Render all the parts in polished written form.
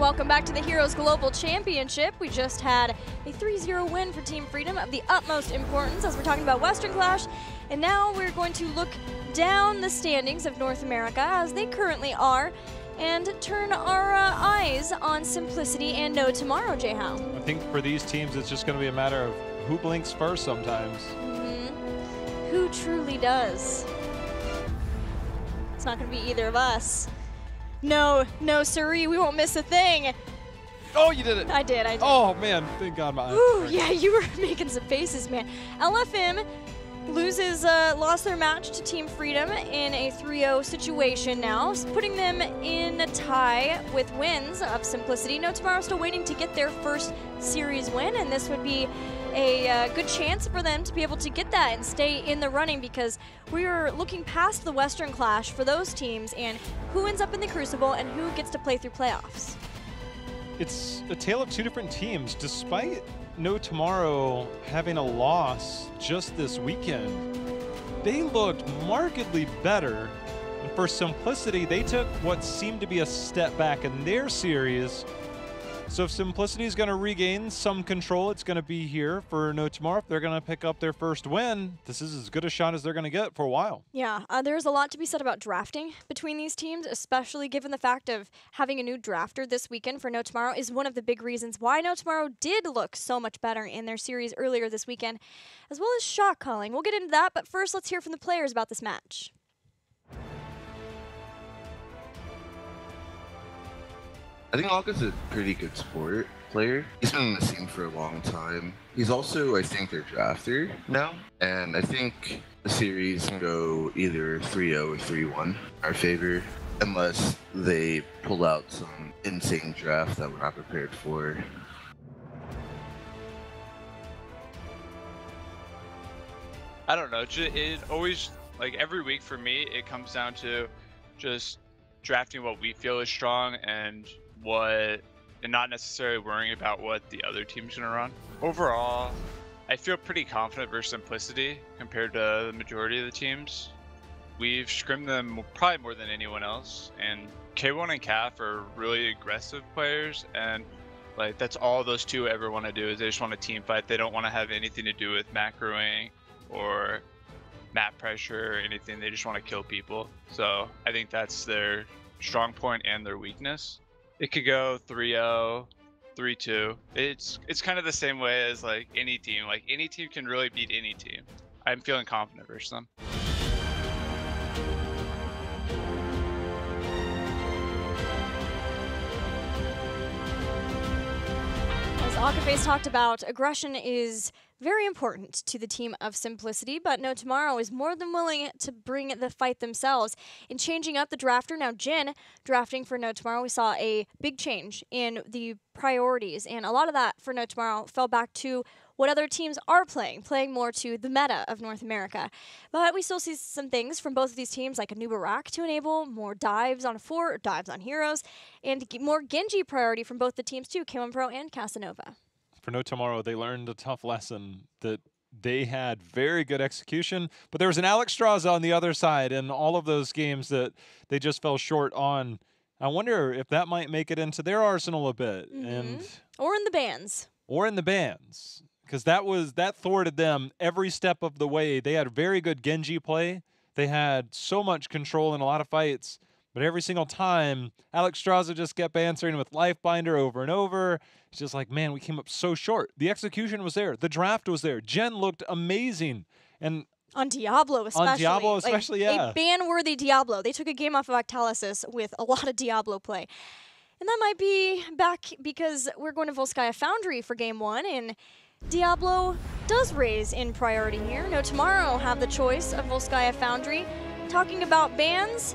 Welcome back to the Heroes Global Championship. We just had a 3-0 win for Team Freedom of the utmost importance as we're talking about Western Clash. And now we're going to look down the standings of North America as they currently are and turn our eyes on Simplicity and No Tomorrow, Jay-How. I think for these teams, it's just going to be a matter of who blinks first sometimes. Who truly does? It's not going to be either of us. No, siree, we won't miss a thing. Oh, you did it. I did. Oh, man, thank God my eyes. Ooh, yeah, you were making some faces, man. LFM lost their match to Team Freedom in a 3-0 situation now, putting them in a tie with wins of Simplicity. No Tomorrow still waiting to get their first series win, and this would be a good chance for them to be able to get that and stay in the running, because we are looking past the Western Clash for those teams and who ends up in the Crucible and who gets to play through playoffs. It's a tale of two different teams. Despite No Tomorrow having a loss just this weekend, they looked markedly better. And for Simplicity, they took what seemed to be a step back in their series. So if Simplicity is going to regain some control, it's going to be here for No Tomorrow. If they're going to pick up their first win, this is as good a shot as they're going to get for a while. Yeah, there's a lot to be said about drafting between these teams, especially given the fact of having a new drafter this weekend for No Tomorrow is one of the big reasons why No Tomorrow did look so much better in their series earlier this weekend, as well as shot calling. We'll get into that, but first let's hear from the players about this match. I think Alka's a pretty good sport player. He's been in the scene for a long time. He's also, I think, their drafter now. And I think the series can go either 3-0 or 3-1 our favor, unless they pull out some insane draft that we're not prepared for. I don't know. It always, like every week for me, it comes down to just drafting what we feel is strong and not necessarily worrying about what the other team's gonna run. Overall, I feel pretty confident versus Simplicity compared to the majority of the teams. We've scrimmed them probably more than anyone else, and K1 and CAF are really aggressive players, and like that's all those two ever want to do is they just want to team fight. They don't want to have anything to do with macroing or map pressure or anything. They just want to kill people. So I think that's their strong point and their weakness. It could go 3-0, 3-2. It's kind of the same way as like any team. Like any team can really beat any team. I'm feeling confident versus them. As Akaface talked about, aggression is very important to the team of Simplicity, but No Tomorrow is more than willing to bring the fight themselves. In changing up the drafter, now Jin drafting for No Tomorrow, we saw a big change in the priorities, and a lot of that for No Tomorrow fell back to what other teams are playing more to the meta of North America. But we still see some things from both of these teams, like a new Barak to enable more dives on fort, dives on heroes, and more Genji priority from both the teams too, K1 Pro and Casanova. For No Tomorrow, they learned a tough lesson that they had very good execution, but there was an Alex Straza on the other side in all of those games that they just fell short on. I wonder if that might make it into their arsenal a bit. Or in the bans. Or in the bans. Because that thwarted them every step of the way. They had very good Genji play. They had so much control in a lot of fights. But every single time, Alex Straza just kept answering with Lifebinder over and over. It's just like, man, we came up so short. The execution was there. The draft was there. Jen looked amazing. And on Diablo especially. On Diablo especially, like, yeah. A ban-worthy Diablo. They took a game off of Octalysis with a lot of Diablo play. And that might be back because we're going to Volskaya Foundry for Game 1, and Diablo does raise in priority here. No Tomorrow have the choice of Volskaya Foundry. Talking about bans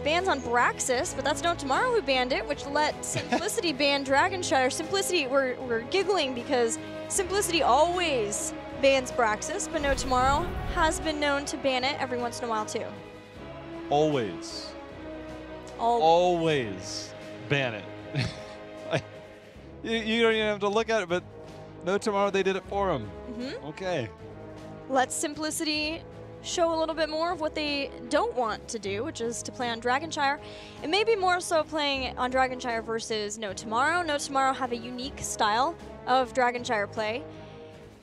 on Braxis, but that's No Tomorrow who banned it, which let Simplicity ban Dragonshire. Simplicity, we're giggling because Simplicity always bans Braxis, but No Tomorrow has been known to ban it every once in a while too. Always. Always ban it. Like, you don't even have to look at it, but No Tomorrow, they did it for him. Okay. Let Simplicity show a little bit more of what they don't want to do, which is to play on Dragonshire. And maybe more so playing on Dragonshire versus No Tomorrow. No Tomorrow have a unique style of Dragonshire play.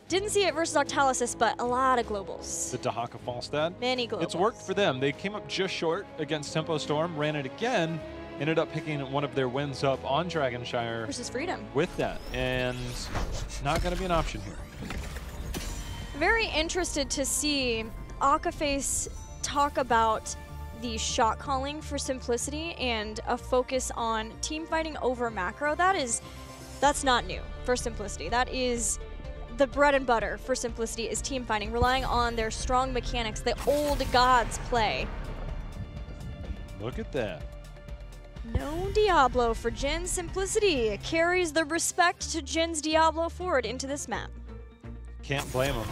Didn't see it versus Octalysis, but a lot of globals. The Dahaka Falstad. Many globals. It's worked for them. They came up just short against Tempo Storm, ran it again, ended up picking one of their wins up on Dragonshire. Versus Freedom. With that, and not going to be an option here. Very interested to see Akaface talk about the shot calling for Simplicity and a focus on team fighting over macro. That's not new for Simplicity. That is the bread and butter for Simplicity, is team fighting, relying on their strong mechanics, the old gods play. Look at that. No Diablo for Jin. Simplicity carries the respect to Jin's Diablo forward into this map. Can't blame him.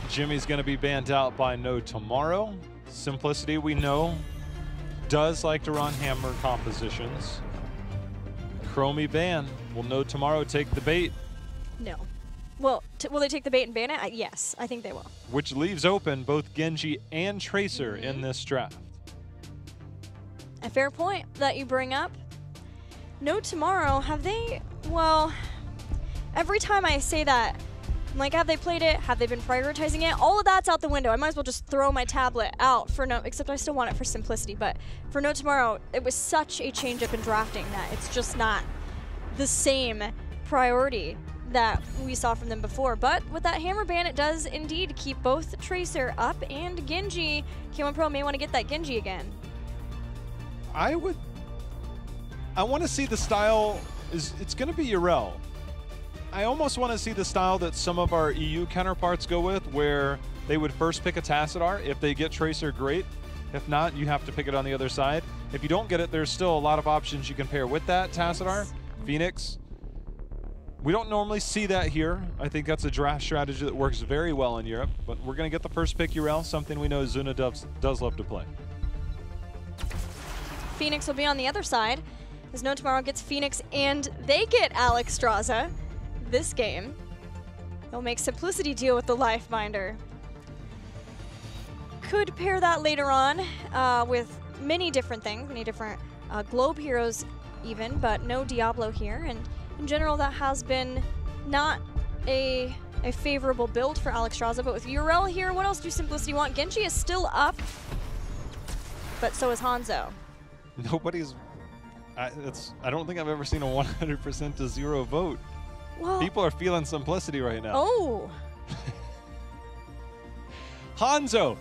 Jimmy's going to be banned out by No Tomorrow. Simplicity, we know, does like to run hammer compositions. Chromie ban. Will No Tomorrow take the bait? No. Well, will they take the bait and ban it? Yes, I think they will. Which leaves open both Genji and Tracer in this draft. A fair point that you bring up. No Tomorrow, have they, well, every time I say that, I'm like, have they played it? Have they been prioritizing it? All of that's out the window. I might as well just throw my tablet out for no, except I still want it for Simplicity, but for No Tomorrow, it was such a change up in drafting that it's just not the same priority that we saw from them before. But with that hammer ban, it does indeed keep both Tracer up and Genji. K1 Pro may want to get that Genji again. I want to see the style, it's going to be Urel. I almost want to see the style that some of our EU counterparts go with, where they would first pick a Tassadar. If they get Tracer, great. If not, you have to pick it on the other side. If you don't get it, there's still a lot of options you can pair with that Tassadar. Phoenix. We don't normally see that here. I think that's a draft strategy that works very well in Europe, but we're going to get the first pick Urel, something we know Zuna does love to play. Phoenix will be on the other side, as No Tomorrow gets Phoenix and they get Alex Straza this game. They'll make Simplicity deal with the Lifeminder. Could pair that later on with many different things, many different globe heroes even, but no Diablo here. And in general, that has been not a favorable build for Alex Straza, but with Urel here, what else do Simplicity want? Genji is still up, but so is Hanzo. Nobody's, I don't think I've ever seen a 100% to 0 vote. Well, people are feeling Simplicity right now. Oh. Hanzo.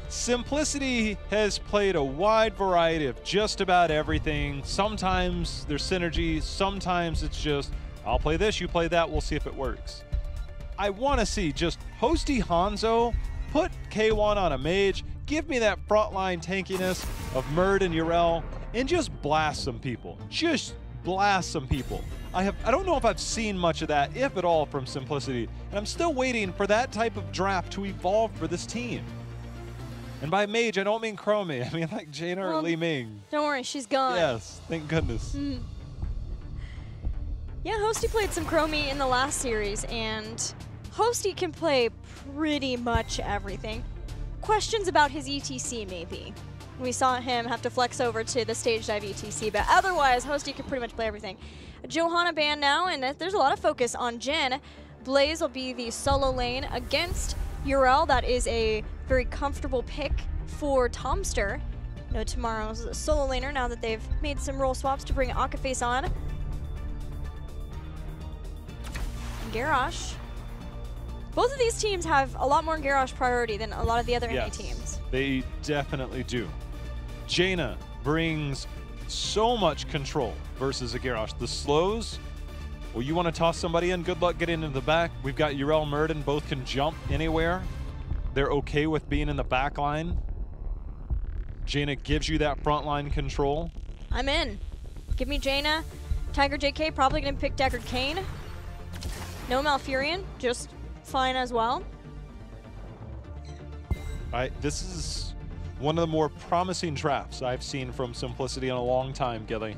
Simplicity has played a wide variety of just about everything. Sometimes there's synergy, sometimes it's just, I'll play this, you play that, we'll see if it works. I want to see just Hosty Hanzo, put K1 on a mage, give me that frontline tankiness of Murd and Urel, and just blast some people. Just blast some people. I don't know if I've seen much of that, if at all, from Simplicity, and I'm still waiting for that type of draft to evolve for this team. And by mage, I don't mean Chromie. I mean like Jaina or Li Ming. Don't worry, she's gone. Yes, thank goodness. Yeah, Hosty played some Chromie in the last series, and Hosty can play pretty much everything. Questions about his ETC, maybe. We saw him have to flex over to the stage dive ETC, but otherwise, Hosty can pretty much play everything. Johanna banned now, and there's a lot of focus on Jin. Blaze will be the solo lane against Urel. That is a very comfortable pick for Tomster. No Tomorrow's solo laner now that they've made some role swaps to bring Akaface on. And Garrosh. Both of these teams have a lot more Garrosh priority than a lot of the other NA teams. They definitely do. Jaina brings so much control versus a Garrosh. The slows, well, you want to toss somebody in, good luck getting into the back. We've got Urel, Murden, both can jump anywhere. They're okay with being in the back line. Jaina gives you that frontline control. I'm in. Give me Jaina. Tiger JK probably going to pick Deckard Cain. No Malfurion, just fine as well. This is one of the more promising drafts I've seen from Simplicity in a long time, Gilly.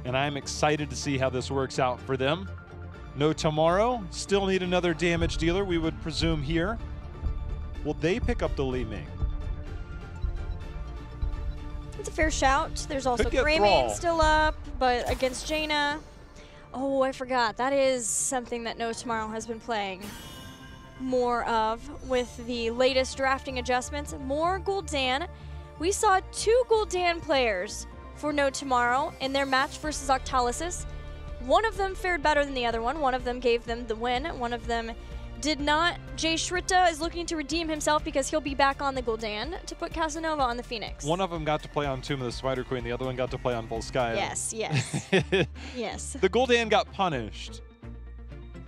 And I'm excited to see how this works out for them. No Tomorrow, still need another damage dealer, we would presume here. Will they pick up the Li Ming? It's a fair shout. There's also Could get Greymane Thrall. still up, but against Jaina. Oh, I forgot. That is something that No Tomorrow has been playing more of with the latest drafting adjustments. More Gul'dan. We saw 2 Gul'dan players for No Tomorrow in their match versus Octalysis. One of them fared better than the other one. One of them gave them the win. One of them did not. Jay Shrita is looking to redeem himself because he'll be back on the Gul'dan to put Casanova on the Phoenix. One of them got to play on Tomb of the Spider Queen. The other one got to play on Volskaya. Yes, yes, yes. The Gul'dan got punished.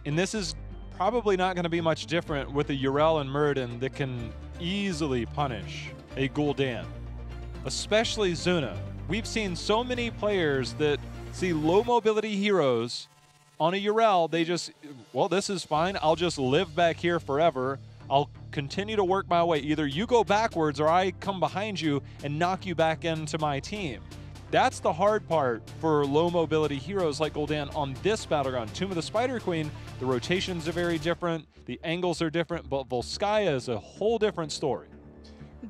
And this is probably not going to be much different with a Yrel and Muradin that can easily punish a Gul'dan, especially Zuna. We've seen so many players that see low mobility heroes on a Yrel, they just, well, this is fine. I'll just live back here forever. I'll continue to work my way. Either you go backwards or I come behind you and knock you back into my team. That's the hard part for low mobility heroes like Gul'dan on this battleground. Tomb of the Spider Queen, the rotations are very different, the angles are different, but Volskaya is a whole different story.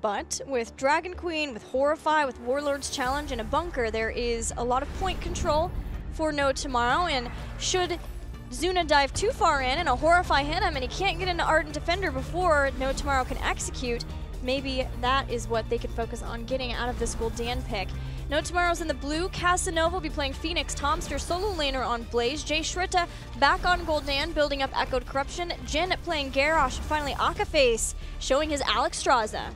But with Dragon Queen, with Horrify, with Warlord's Challenge, and a bunker, there is a lot of point control for No Tomorrow, and should Zuna dive too far in and a Horrify hit him and he can't get into Ardent Defender before No Tomorrow can execute, maybe that is what they could focus on getting out of this Gul'dan pick. No Tomorrow's in the blue. Casanova will be playing Phoenix. Tomster solo laner on Blaze. Jay Shrita back on Gul'dan, building up Echoed Corruption. Jin playing Garrosh, and finally Akaface showing his Alexstrasza.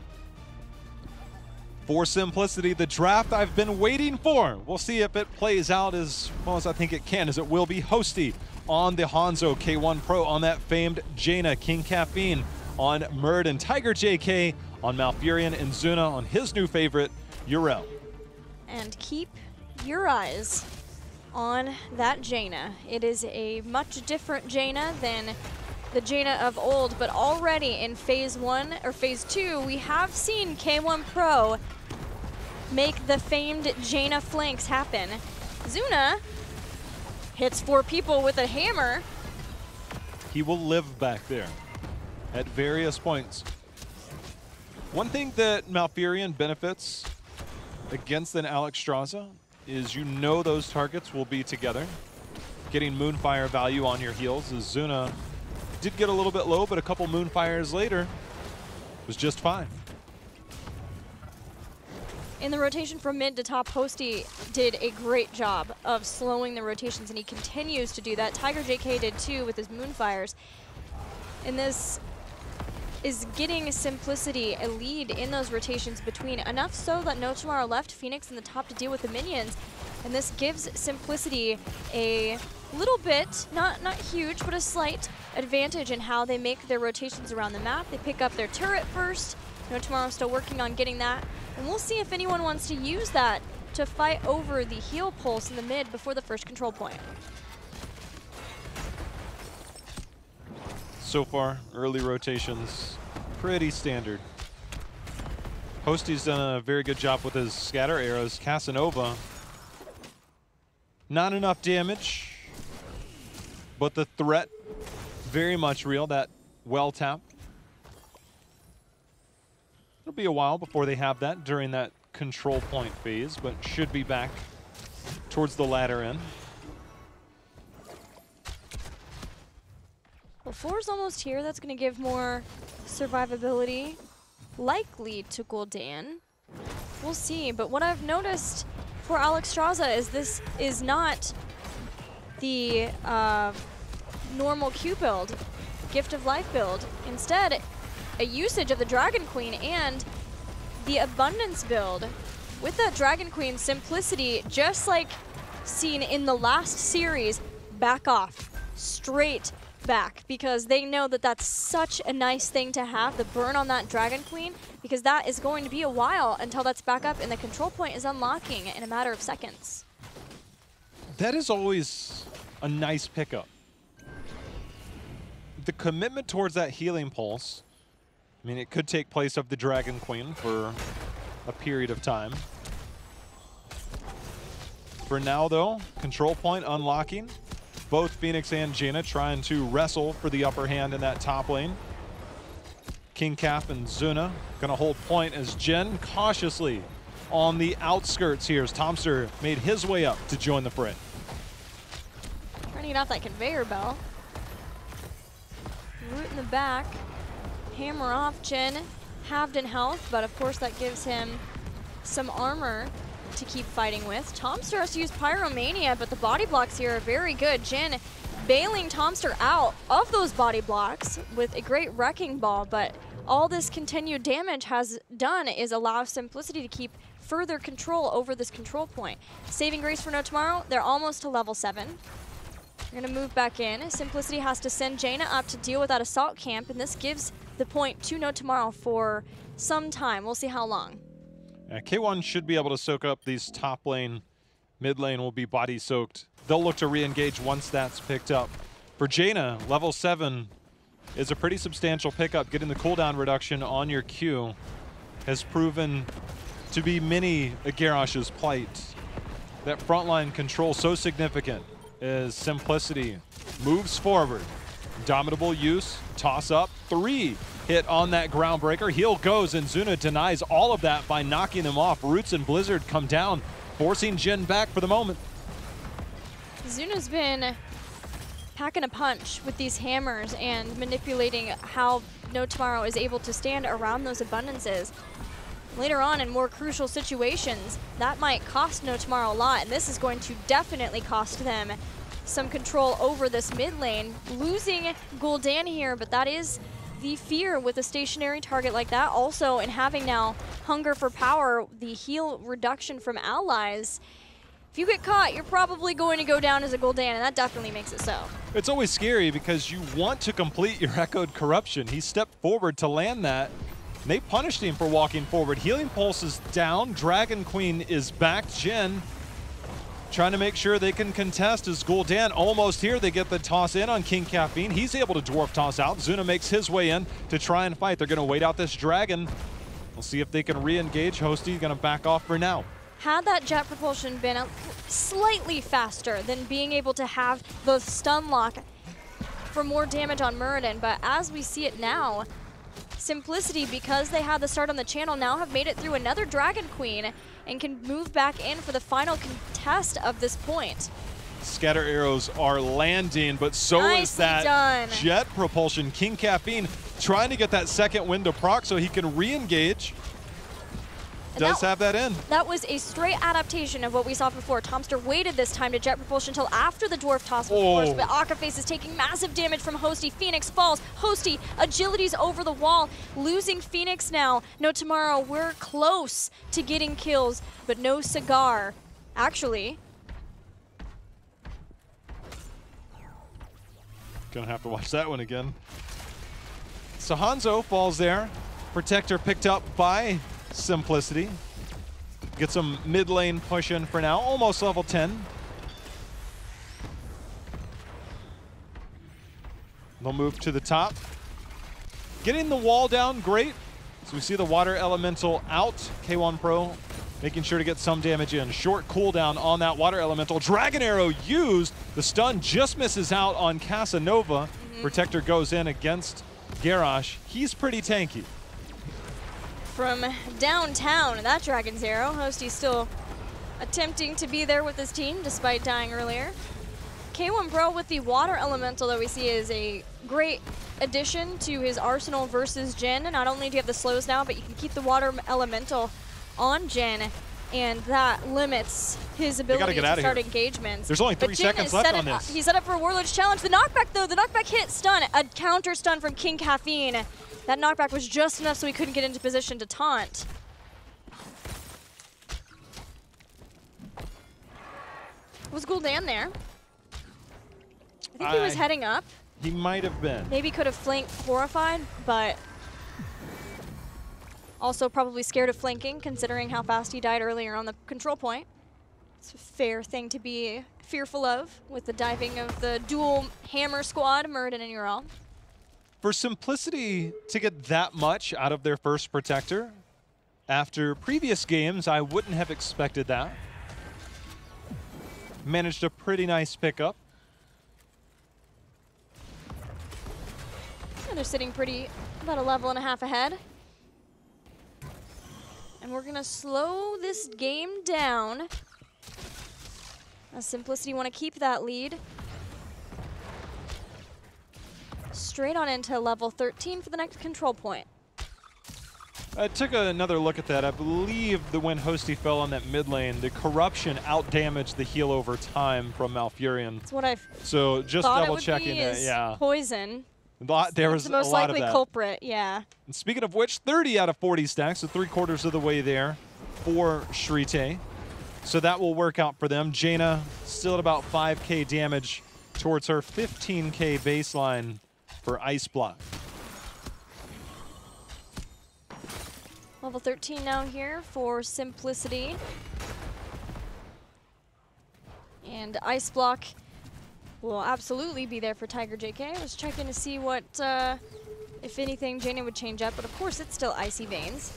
For Simplicity, the draft I've been waiting for. We'll see if it plays out as well as I think it can, as it will be Hosty on the Hanzo K1 Pro on that famed Jaina, King Caffeine on Muradin, Tiger JK on Malfurion, and Zuna on his new favorite, Yrel. And keep your eyes on that Jaina. It is a much different Jaina than the Jaina of old, but already in phase 1 or phase 2, we have seen K1 Pro make the famed Jaina flanks happen. Zuna hits 4 people with a hammer. He will live back there at various points. One thing that Malfurion benefits against an Alexstrasza is you know those targets will be together. Getting Moonfire value on your heals, as Zuna did get a little bit low, but a couple Moonfires later was just fine. In the rotation from mid to top, Hosty did a great job of slowing the rotations, and he continues to do that. Tiger JK did too with his Moonfires. And this is getting Simplicity a lead in those rotations between, enough so that No Tomorrow left Phoenix in the top to deal with the minions. And this gives Simplicity a little bit, not huge, but a slight advantage in how they make their rotations around the map. They pick up their turret first. No Tomorrow still working on getting that. And we'll see if anyone wants to use that to fight over the heal pulse in the mid before the first control point. So far, early rotations, pretty standard. Hosty's done a very good job with his scatter arrows. Casanova, not enough damage, but the threat very much real, that well tap. It'll be a while before they have that during that control point phase, but should be back towards the latter end. Well, 4's almost here. That's going to give more survivability, likely to Gul'dan. We'll see. But what I've noticed for Alexstrasza is this is not the normal Q build, Gift of Life build. Instead, a usage of the Dragon Queen and the Abundance build. With that Dragon Queen, Simplicity, just like seen in the last series, back off, straight back, because they know that that's such a nice thing to have, the burn on that Dragon Queen, because that is going to be a while until that's back up and the control point is unlocking in a matter of seconds. That is always a nice pickup. The commitment towards that healing pulse, I mean, it could take place of the Dragon Queen for a period of time. For now, though, control point unlocking. Both Phoenix and Jaina trying to wrestle for the upper hand in that top lane. King Cap and Zuna gonna hold point as Jen cautiously on the outskirts here as Tomster made his way up to join the fray. Trying to get off that conveyor belt. Root in the back. Hammer off Jin. Halved in health, but of course that gives him some armor to keep fighting with. Tomster has to use Pyromania, but the body blocks here are very good. Jin bailing Tomster out of those body blocks with a great Wrecking Ball, but all this continued damage has done is allow Simplicity to keep further control over this control point. Saving grace for No Tomorrow, they're almost to level 7. They're gonna move back in. Simplicity has to send Jaina up to deal with that assault camp, and this gives the point to No Tomorrow for some time. We'll see how long. K1 should be able to soak up these top lane. Mid lane will be body soaked. They'll look to re-engage once that's picked up. For Jaina, level 7 is a pretty substantial pickup. Getting the cooldown reduction on your Q has proven to be many a Garrosh's plight. That frontline control so significant as Simplicity moves forward. Dominable use, toss up, 3 hit on that groundbreaker. Heal goes and Zuna denies all of that by knocking them off. Roots and Blizzard come down, forcing Jin back for the moment. Zuna's been packing a punch with these hammers and manipulating how No Tomorrow is able to stand around those abundances. Later on in more crucial situations, that might cost No Tomorrow a lot, and this is going to definitely cost them some control over this mid lane. Losing Gul'dan here, but that is the fear with a stationary target like that. Also, in having now Hunger for Power, the heal reduction from allies, if you get caught, you're probably going to go down as a Gul'dan, and that definitely makes it so. It's always scary because you want to complete your Echoed Corruption. He stepped forward to land that, and they punished him for walking forward. Healing Pulse is down, Dragon Queen is back. Jin trying to make sure they can contest as Gul'dan almost here. They get the toss in on King Caffeine. He's able to dwarf toss out. Zuna makes his way in to try and fight. They're going to wait out this dragon. We'll see if they can re-engage. Hosty going to back off for now. Had that jet propulsion been slightly faster than being able to have the stun lock for more damage on Muradin, but as we see it now, Simplicity, because they had the start on the channel, now have made it through another Dragon Queen and can move back in for the final contest of this point. Scatter arrows are landing, but so is that jet propulsion. King Caffeine trying to get that second wind to proc so he can re-engage. Does have that in. That was a straight adaptation of what we saw before. Tomster waited this time to jet propulsion until after the dwarf toss was forced, but Akaface is taking massive damage from Hosty. Phoenix falls. Hosty, agility's over the wall, losing Phoenix now. No Tomorrow, we're close to getting kills, but no Cigar. Actually, gonna have to watch that one again. So Hanzo falls there. Protector picked up by Simplicity. Get some mid lane push in for now. Almost level 10. They'll move to the top. Getting the wall down, great. So we see the water elemental out. K1 Pro making sure to get some damage in. Short cooldown on that water elemental. Dragon Arrow used. The stun just misses out on Casanova. Protector goes in against Garrosh. He's pretty tanky. From downtown, that Dragon's Arrow. Hosty still attempting to be there with his team despite dying earlier. K1 Pro with the water elemental that we see is a great addition to his arsenal versus Jin. Not only do you have the slows now, but you can keep the water elemental on Jin, and that limits his ability to start engagements. There's only 3 seconds left on this. He's set up for a Warlord's Challenge. The knockback, though, the knockback hit stun, a counter stun from King Caffeine. That knockback was just enough so he couldn't get into position to taunt. Was Gul'dan there? I think he was heading up. He might have been. Maybe could have flanked Horrified, but also probably scared of flanking considering how fast he died earlier on the control point. It's a fair thing to be fearful of with the diving of the dual hammer squad, Muradin and Ural. For Simplicity to get that much out of their first Protector, after previous games, I wouldn't have expected that. Managed a pretty nice pickup. And they're sitting pretty About a level and a half ahead. And we're gonna slow this game down. As Simplicity want to keep that lead. Straight on into level 13 for the next control point. I took another look at that. I believe that when Hosty fell on that mid lane, the corruption out-damaged the heal over time from Malfurion. That's what I So just double checking that, yeah. Poison. There was the most a lot likely of that. culprit, yeah. And speaking of which, 30 out of 40 stacks, so 3/4 of the way there for Shrite. So that will work out for them. Jaina still at about 5k damage towards her 15k baseline for Ice Block. Level 13 now here for Simplicity. And Ice Block will absolutely be there for Tiger JK. I was checking to see what, if anything, Jaina would change up, but of course it's still Icy Veins.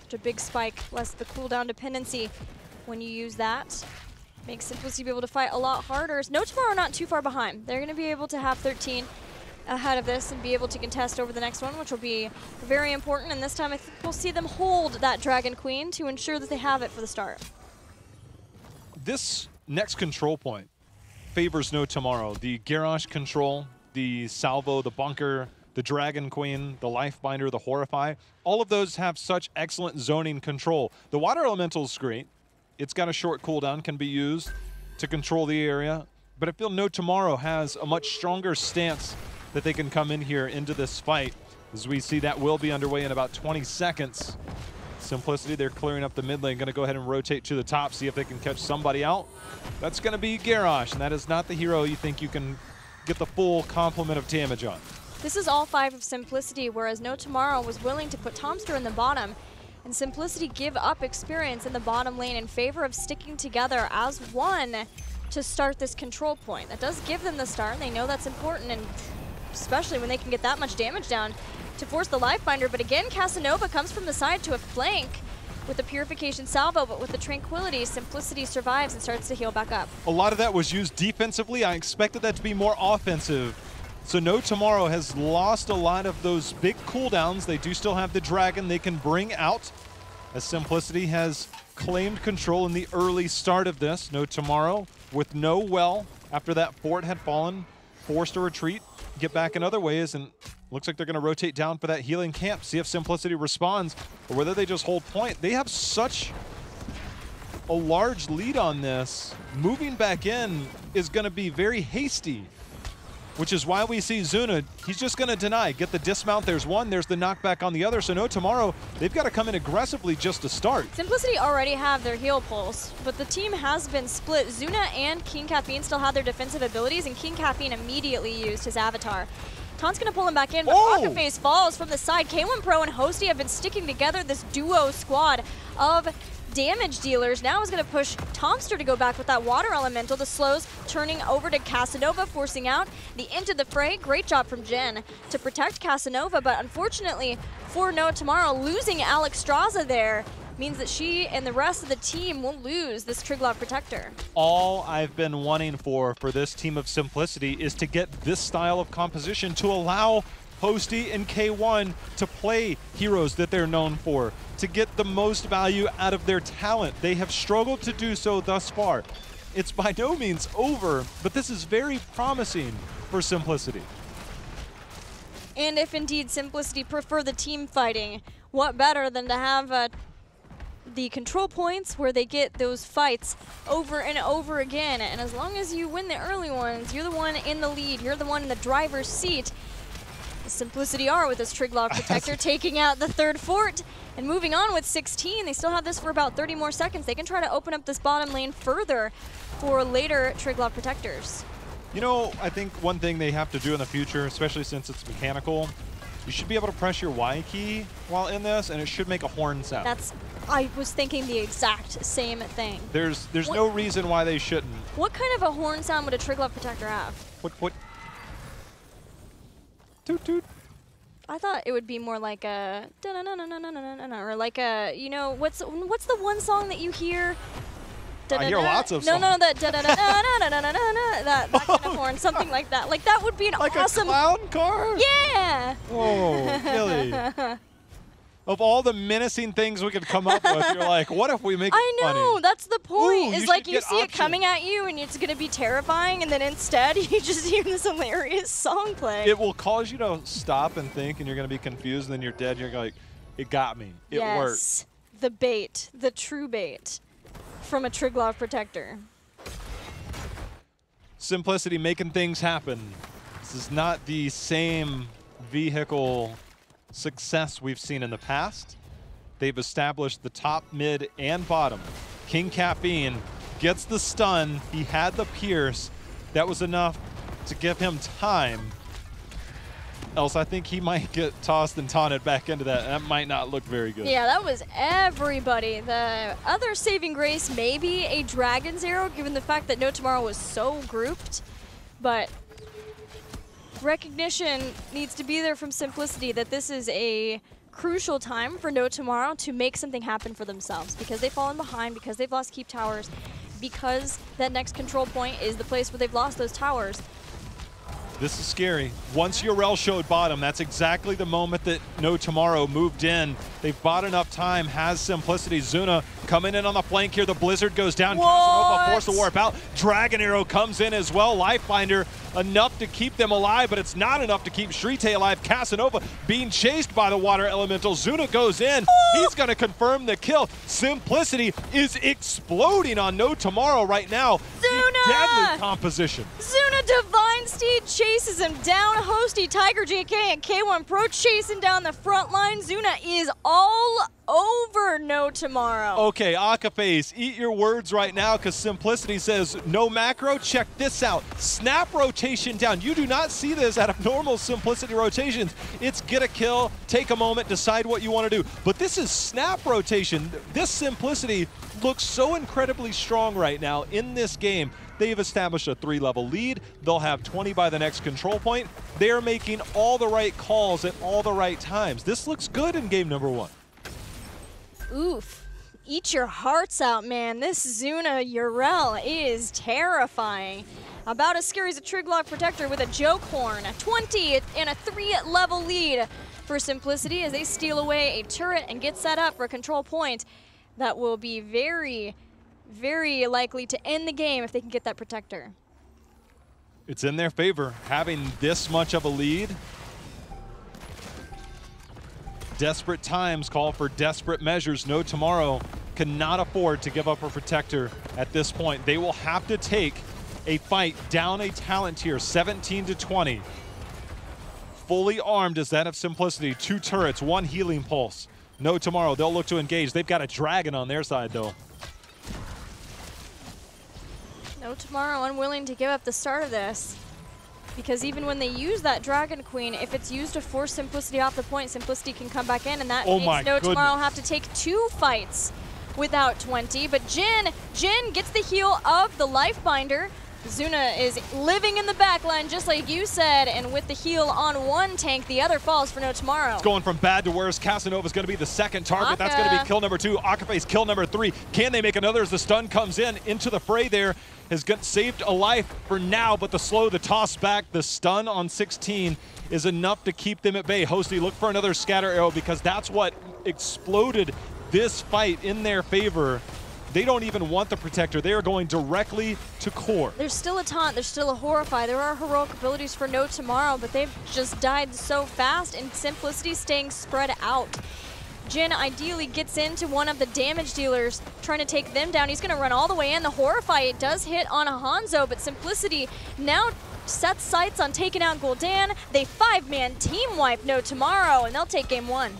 Such a big spike, less the cooldown dependency when you use that. Makes Simplicity be able to fight a lot harder. No Tomorrow not too far behind. They're going to be able to have 13 ahead of this and be able to contest over the next one, which will be very important. And this time I think we'll see them hold that Dragon Queen to ensure that they have it for the start. This next control point favors No Tomorrow. The Garrosh control, the Salvo, the Bunker, the Dragon Queen, the Lifebinder, the Horrify. All of those have such excellent zoning control. The Water Elemental is great. It's got a short cooldown, can be used to control the area. But I feel No Tomorrow has a much stronger stance that they can come in here into this fight. As we see, that will be underway in about 20 seconds. Simplicity, they're clearing up the mid lane, going to go ahead and rotate to the top, see if they can catch somebody out. That's going to be Garrosh, and that is not the hero you think you can get the full complement of damage on. This is all 5 of Simplicity, whereas No Tomorrow was willing to put Tomster in the bottom, and Simplicity give up experience in the bottom lane in favor of sticking together as one to start this control point. That does give them the start, and they know that's important, and especially when they can get that much damage down to force the Lifebinder. But again, Casanova comes from the side to a flank with the Purification Salvo, but with the Tranquility, Simplicity survives and starts to heal back up. A lot of that was used defensively. I expected that to be more offensive. So No Tomorrow has lost a lot of those big cooldowns. They do still have the Dragon they can bring out, as Simplicity has claimed control in the early start of this. No Tomorrow with no well after that fort had fallen, forced to retreat, get back in other ways, and looks like they're going to rotate down for that healing camp, see if Simplicity responds, or whether they just hold point. They have such a large lead on this. Moving back in is going to be very hasty, which is why we see Zuna, he's just going to deny. Get the dismount, there's one, there's the knockback on the other. So No Tomorrow, they've got to come in aggressively just to start. Simplicity already have their heal pulse, but the team has been split. Zuna and King Caffeine still have their defensive abilities, and King Caffeine immediately used his avatar. Taunt's going to pull him back in, but Akaphase falls from the side. K1 Pro and Hosty have been sticking together, this duo squad of damage dealers. Now is going to push Tomster to go back with that Water Elemental. The slows turning over to Casanova, forcing out the into the fray. Great job from Jen to protect Casanova, but unfortunately for No Tomorrow, losing Alex Straza there means that she and the rest of the team will lose this Triglav Protector. All I've been wanting for this team of Simplicity is to get this style of composition to allow Hosty and K1 to play heroes that they're known for, to get the most value out of their talent. They have struggled to do so thus far. It's by no means over, but this is very promising for Simplicity. And if indeed Simplicity prefer the team fighting, what better than to have the control points where they get those fights over and over again. And as long as you win the early ones, you're the one in the lead, you're the one in the driver's seat. Simplicity are with this Triglav Protector taking out the third fort and moving on with 16. They still have this for about 30 more seconds. They can try to open up this bottom lane further for later Triglav Protectors. You know, I think one thing they have to do in the future, especially since it's mechanical, you should be able to press your Y key while in this, and it should make a horn sound. I was thinking the exact same thing. There's no reason why they shouldn't. What kind of a horn sound would a Triglav Protector have? What? Toot toot. I thought it would be more like a da-na-na-na-na-na-na-na, or like a, you know, what's the one song that you hear? I hear lots of songs. No, that da-da-da-da-da-da-da-da-da, that kind of horn, something like that. Like that would be an like awesome. Like a clown car? Yeah, Yeah. Oh, Gilly. Of all the menacing things we could come up with, you're like, what if we make it funny? I know, that's the point. Ooh, It's you like should you get see it options. coming at you and it's going to be terrifying, and then instead you just hear this hilarious song play. It will cause you to stop and think, and you're going to be confused, and then you're dead, and you're like, it got me. It worked. Yes, the bait, the true bait from a Triglav protector. Simplicity making things happen. This is not the same vehicle success we've seen in the past. They've established the top, mid, and bottom. King Caffeine gets the stun. He had the pierce. That was enough to give him time. Else I think he might get tossed and taunted back into that. That might not look very good. Yeah, that was everybody. The other saving grace may be a Dragon's Arrow, given the fact that No Tomorrow was so grouped. But recognition needs to be there from Simplicity that this is a crucial time for No Tomorrow to make something happen for themselves, because they've fallen behind, because they've lost keep towers, because that next control point is the place where they've lost those towers. This is scary. Once Urel showed bottom, that's exactly the moment that No Tomorrow moved in. They've bought enough time, has Simplicity. Zuna coming in on the flank here. The Blizzard goes down. Casanova forced to warp out. Dragon Arrow comes in as well. Lifebinder enough to keep them alive, but it's not enough to keep Shrite alive. Casanova being chased by the Water Elemental. Zuna goes in. He's going to confirm the kill. Simplicity is exploding on No Tomorrow right now. Zuna! Deadly composition. Zuna Divine Steed chases him down. Hosty, Tiger JK, and K1 Pro chasing down the front line. Zuna is all over No Tomorrow. Okay, Akaface, eat your words right now, because Simplicity says no macro. Check this out. Snap rotation down. You do not see this out of normal Simplicity rotations. It's get a kill, take a moment, decide what you want to do. But this is snap rotation. This Simplicity looks so incredibly strong right now in this game. They've established a 3-level lead. They'll have 20 by the next control point. They're making all the right calls at all the right times. This looks good in game number 1. Oof. Eat your hearts out, man. This Zuna Urel is terrifying. About as scary as a Triglav Protector with a Joke Horn. A 20 and a 3-level lead for Simplicity as they steal away a turret and get set up for a control point that will be very, very likely to end the game if they can get that Protector. It's in their favor, having this much of a lead. Desperate times call for desperate measures. No Tomorrow cannot afford to give up a Protector at this point. They will have to take a fight down a talent tier, 17-20. Fully armed is that of Simplicity. 2 turrets, 1 healing pulse. No Tomorrow, they'll look to engage. They've got a dragon on their side, though. No Tomorrow unwilling to give up the start of this. Because even when they use that Dragon Queen, if it's used to force Simplicity off the point, Simplicity can come back in, and that makes No Tomorrow have to take 2 fights without 20. But Jin gets the heal of the Lifebinder. Zuna is living in the backline, just like you said, and with the heal on one tank, the other falls for No Tomorrow. It's going from bad to worse. Casanova's going to be the second target. That's going to be kill number 2. Akaface kill number 3. Can they make another as the stun comes in into the fray there? Has saved a life for now, but the toss back, the stun on 16 is enough to keep them at bay. Hosty, look for another scatter arrow, because that's what exploded this fight in their favor. They don't even want the Protector. They are going directly to core. There's still a taunt. There's still a Horrify. There are heroic abilities for No Tomorrow, but they've just died so fast, and Simplicity staying spread out. Jin ideally gets into one of the damage dealers, trying to take them down. He's going to run all the way in. The Horrify, it does hit on a Hanzo, but Simplicity now sets sights on taking out Gul'dan. They 5-man team wipe No Tomorrow, and they'll take game 1.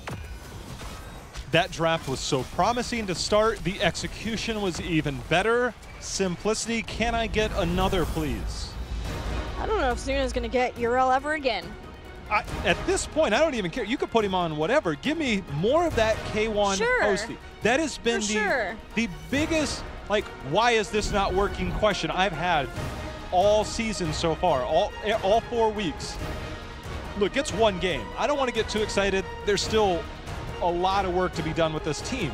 That draft was so promising to start. The execution was even better. Simplicity, can I get another, please? I don't know if Zuna's going to get Urel ever again. At this point, I don't even care. You could put him on whatever. Give me more of that K1 Hosty. That has been the biggest, like, why is this not working question I've had all season so far, all 4 weeks. Look, it's 1 game. I don't want to get too excited. There's still a lot of work to be done with this team.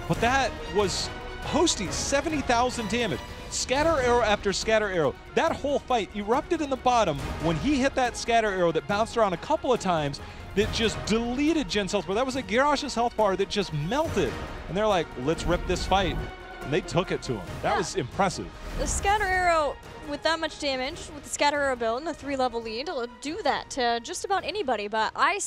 But that was Hosty, 70,000 damage. Scatter arrow after scatter arrow. That whole fight erupted in the bottom when he hit that scatter arrow that bounced around a couple of times that just deleted Jin's health bar. That was a Garrosh's health bar that just melted. And they're like, let's rip this fight. And they took it to him. That was impressive. The scatter arrow with that much damage, with the scatter arrow build and the 3-level lead, will do that to just about anybody. But I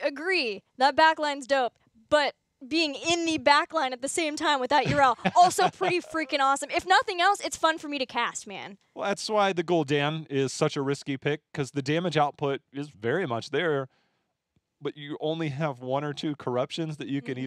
agree that backline's dope. But being in the backline at the same time with that URL, also pretty freaking awesome. If nothing else, it's fun for me to cast, man. Well, that's why the Gul'dan is such a risky pick, because the damage output is very much there, but you only have 1 or 2 corruptions that you can even